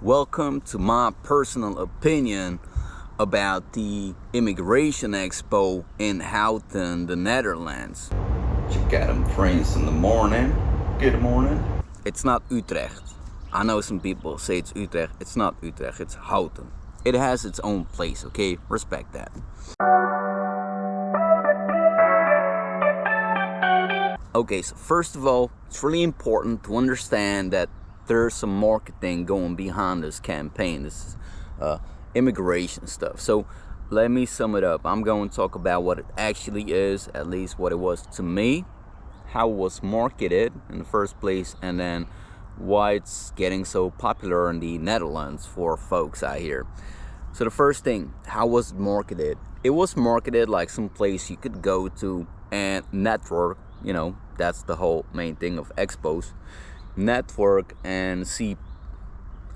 Welcome to my personal opinion about the Immigration Expo in Houten, the Netherlands. You got them friends in the morning. Good morning. It's not Utrecht. I know some people say it's Utrecht. It's not Utrecht, it's Houten. It has its own place, okay? Respect that. Okay, so first of all, it's really important to understand that there's some marketing going behind this campaign, this immigration stuff. So let me sum it up. I'm going to talk about what it actually is, at least what it was to me, how it was marketed in the first place, and then why it's getting so popular in the Netherlands for folks out here. So the first thing, how was it marketed? It was marketed like some place you could go to and network. You know, that's the whole main thing of expos. Network and see,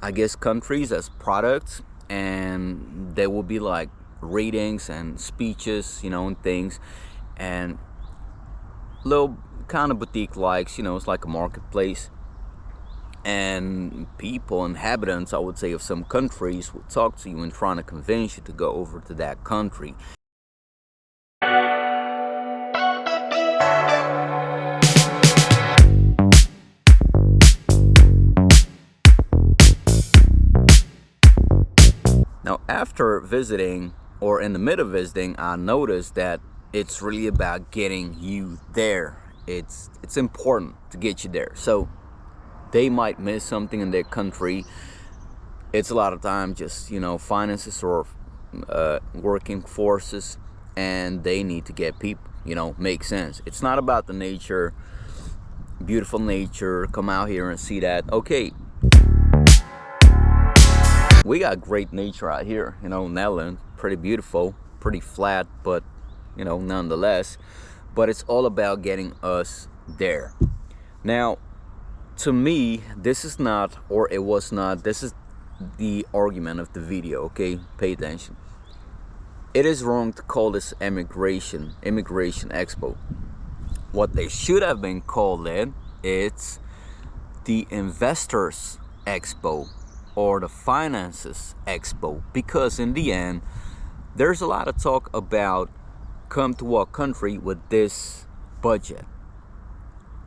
I guess, countries as products, and there will be like readings and speeches, you know, and things, and little kind of boutique likes, you know, it's like a marketplace. And people, inhabitants, I would say, of some countries will talk to you and trying to convince you to go over to that country. Now, after visiting, or in the middle of visiting, I noticed that it's really about getting you there. It's important to get you there. So they might miss something in their country. It's a lot of time just, you know, finances or working forces, and they need to get people, you know, makes sense. It's not about the nature, beautiful nature, come out here and see that. Okay, we got great nature out here, you know, Netherlands, pretty beautiful, pretty flat, but, you know, nonetheless. But it's all about getting us there. Now, to me, this is not, or it was not, this is the argument of the video, okay? Pay attention. It is wrong to call this Immigration Expo. What they should have been called it's the Investors Expo or the Finances Expo, because in the end, there's a lot of talk about come to our country with this budget,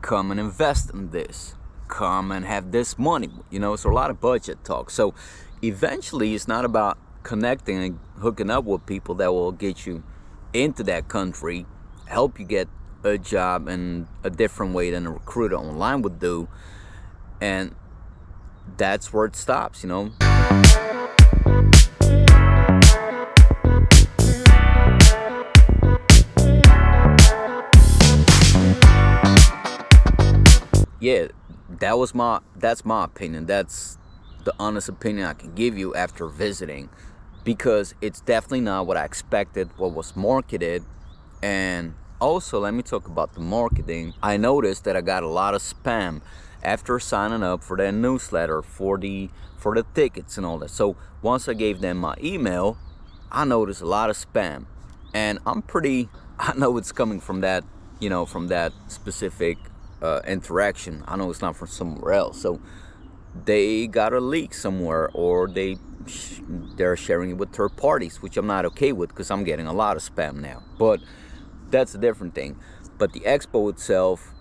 come and invest in this, come and have this money, you know. So a lot of budget talk. So eventually it's not about connecting and hooking up with people that will get you into that country, help you get a job in a different way than a recruiter online would do, and that's where it stops, you know. Yeah, that's my opinion. That's the honest opinion I can give you after visiting, because it's definitely not what I expected, what was marketed. And also, let me talk about the marketing. I noticed that I got a lot of spam after signing up for their newsletter, for the tickets and all that. So once I gave them my email, I noticed a lot of spam, and I know it's coming from that, you know, from that specific interaction. I know it's not from somewhere else. So they got a leak somewhere, or they're sharing it with third parties, which I'm not okay with, because I'm getting a lot of spam now. But that's a different thing. But the expo itself,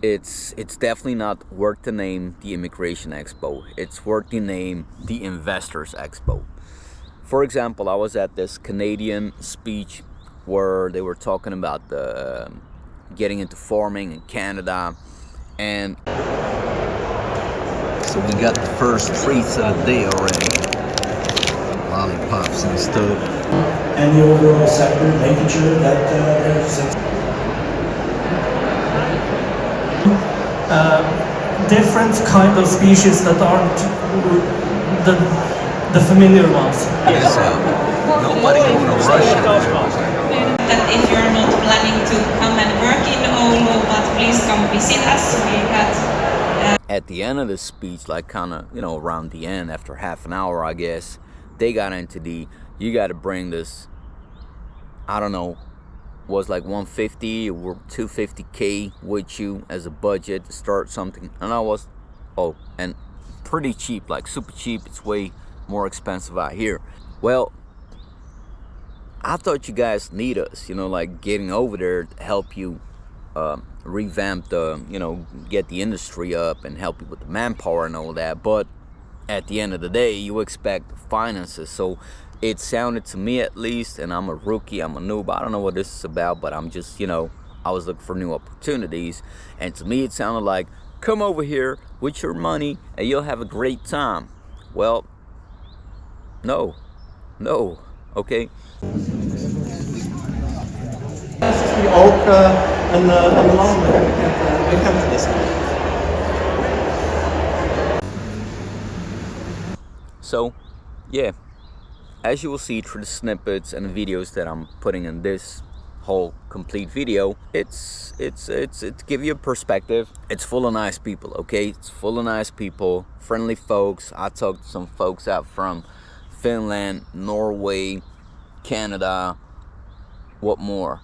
it's definitely not worth the name the Immigration Expo. It's worth the name the Investors Expo. For example, I was at this Canadian speech where they were talking about the getting into farming in Canada, and so we got the first treats of the day already, lollipops and stuff, and the overall sector, making sure that there's different kind of species that aren't the familiar ones. Yes, nobody going to rush. That if you're not planning to come and work in Oulu, but please come visit us. We had at the end of the speech, like kind of, you know, around the end, after half an hour, I guess, they got into you got to bring this, I don't know, was like 150 or 250K with you as a budget to start something. And I was, oh, and pretty cheap, like super cheap. It's way more expensive out here. Well, I thought you guys need us, you know, like getting over there to help you revamp the, you know, get the industry up and help you with the manpower and all that. But at the end of the day, you expect finances. So it sounded to me, at least, and I'm a rookie, I'm a noob, I don't know what this is about, but I'm just, you know, I was looking for new opportunities, and to me it sounded like, come over here with your money and you'll have a great time. Well, no, okay. Die ook een land bekend is. So, yeah, as you will see through the snippets and the videos that I'm putting in this whole complete video, it's to give you a perspective. It's full of nice people, okay? It's full of nice people, friendly folks. I talked to some folks out from Finland, Norway, Canada, what more?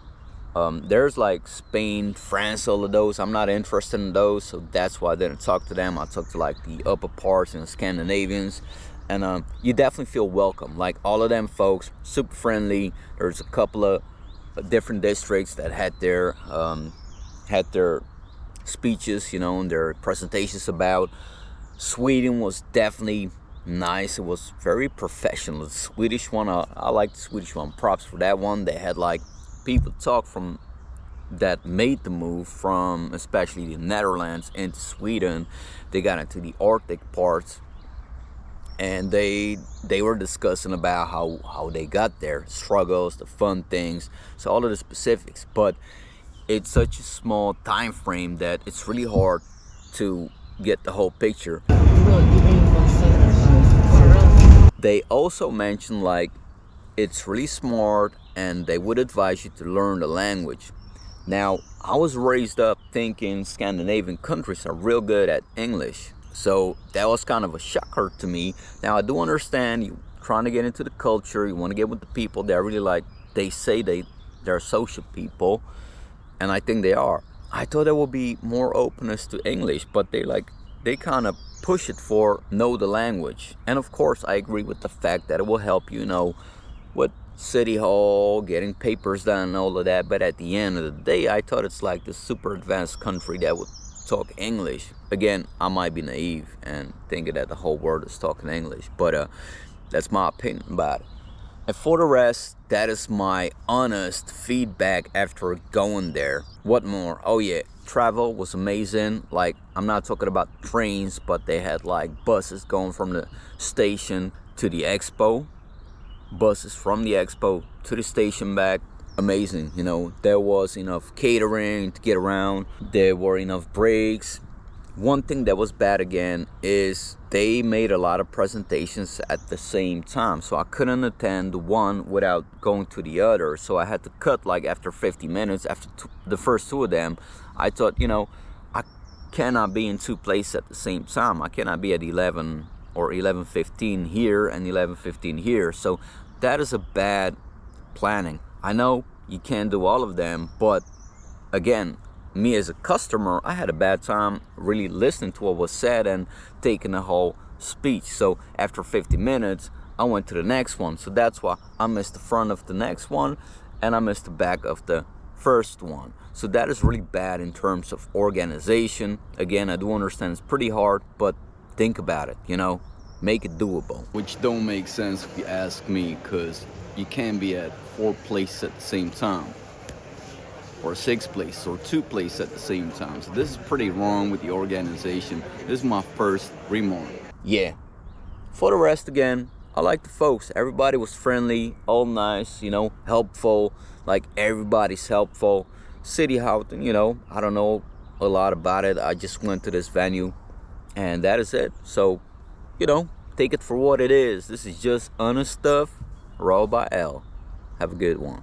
There's like Spain, France, all of those. I'm not interested in those, so that's why I didn't talk to them. I talked to like the upper parts and the Scandinavians, and you definitely feel welcome. Like all of them folks, super friendly. There's a couple of different districts that had their speeches, you know, and their presentations about. Sweden was definitely nice. It was very professional. The Swedish one, I like the Swedish one. Props for that one. They had like people talk from that made the move from especially the Netherlands into Sweden. They got into the Arctic parts, and they were discussing about how they got there, struggles, the fun things, so all of the specifics. But it's such a small time frame that it's really hard to get the whole picture. They also mentioned like it's really smart and they would advise you to learn the language. Now, I was raised up thinking Scandinavian countries are real good at English, so that was kind of a shocker to me. Now, I do understand you trying to get into the culture, you want to get with the people. They're really like, they say they're social people, and I think they are. I thought there would be more openness to English, but they kind of push it for know the language. And of course, I agree with the fact that it will help you know with City Hall, getting papers done and all of that. But at the end of the day, I thought it's like the super advanced country that would talk English. Again, I might be naive and thinking that the whole world is talking English, but that's my opinion about it. And for the rest, that is my honest feedback after going there. What more? Oh yeah, travel was amazing. Like, I'm not talking about trains, but they had like buses going from the station to the expo, buses from the expo to the station back. Amazing, you know. There was enough catering to get around, there were enough breaks. One thing that was bad again is they made a lot of presentations at the same time, so I couldn't attend one without going to the other. So I had to cut like after 50 minutes after the first two of them. I thought, you know, I cannot be in two places at the same time. I cannot be at 11 or 11:15 here and 11:15 here. So that is a bad planning. I know you can't do all of them, but again, me as a customer, I had a bad time really listening to what was said and taking the whole speech. So after 50 minutes, I went to the next one. So that's why I missed the front of the next one and I missed the back of the first one. So that is really bad in terms of organization. Again, I do understand it's pretty hard, but think about it, you know, make it doable. Which don't make sense if you ask me, because you can't be at 4 places at the same time, or 6 places, or 2 places at the same time. So this is pretty wrong with the organization. This is my first remark. Yeah. For the rest, again, I like the folks. Everybody was friendly, all nice, you know, helpful. Like, everybody's helpful. City Houten, you know, I don't know a lot about it. I just went to this venue, and that is it. So, you know, take it for what it is. This is just honest stuff, raw by L. Have a good one.